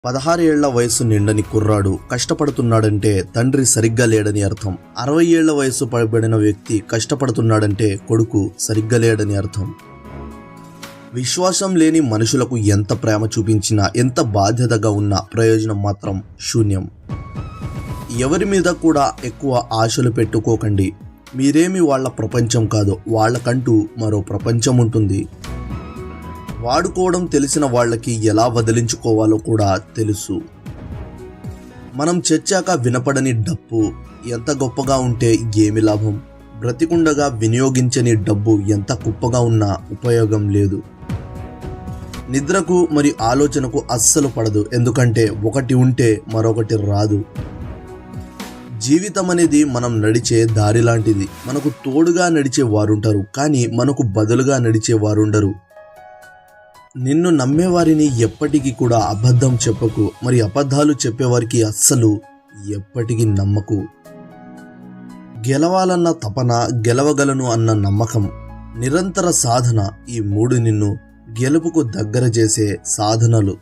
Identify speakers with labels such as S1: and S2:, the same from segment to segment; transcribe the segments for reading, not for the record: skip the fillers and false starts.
S1: 16 ఏళ్ల వయసు నిండని కుర్రాడు కష్టపడుతున్నాడంటే తండ్రి సరిగ్గా లేడని అర్థం. 60 ఏళ్ల వయసు పైబడిన వ్యక్తి కష్టపడుతున్నాడంటే కొడుకు సరిగ్గా లేడని అర్థం. విశ్వాసం లేని మనుషులకు ఎంత ప్రేమ చూపించినా, ఎంత బాధ్యతగా ఉన్నా ప్రయోజనం మాత్రం శూన్యం. ఎవరి మీద కూడా ఎక్కువ ఆశలు పెట్టుకోకండి. మీరేమి వాళ్ళ ప్రపంచం కాదు, వాళ్ళకంటూ మరో ప్రపంచం ఉంటుంది. వాడుకోవడం తెలిసిన వాళ్ళకి ఎలా వదిలించుకోవాలో కూడా తెలుసు. మనం చచ్చాక వినపడని డప్పు ఎంత గొప్పగా ఉంటే ఏమి లాభం? బ్రతికుండగా వినియోగించని డబ్బు ఎంత కుప్పగా ఉన్నా ఉపయోగం లేదు. నిద్రకు మరి ఆలోచనకు అస్సలు పడదు, ఎందుకంటే ఒకటి ఉంటే మరొకటి రాదు. జీవితం అనేది మనం నడిచే దారి లాంటిది. మనకు తోడుగా నడిచే వారుంటారు, కానీ మనకు బదులుగా నడిచే వారుండరు. నిన్ను నమ్మేవారిని ఎప్పటికీ కూడా అబద్ధం చెప్పకు, మరి అబద్ధాలు చెప్పేవారికి అస్సలు ఎప్పటికీ నమ్మకు. గెలవాలన్న తపన, గెలవగలను అన్న నమ్మకం, నిరంతర సాధన, ఈ మూడు నిన్ను గెలుపుకు దగ్గర చేసే సాధనలు.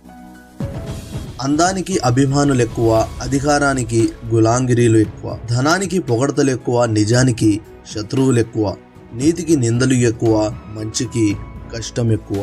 S1: అందానికి అభిమానులు ఎక్కువ, అధికారానికి గులాంగిరీలు ఎక్కువ, ధనానికి పొగడతలు ఎక్కువ, నిజానికి శత్రువులు ఎక్కువ, నీతికి నిందలు ఎక్కువ, మంచికి కష్టం ఎక్కువ.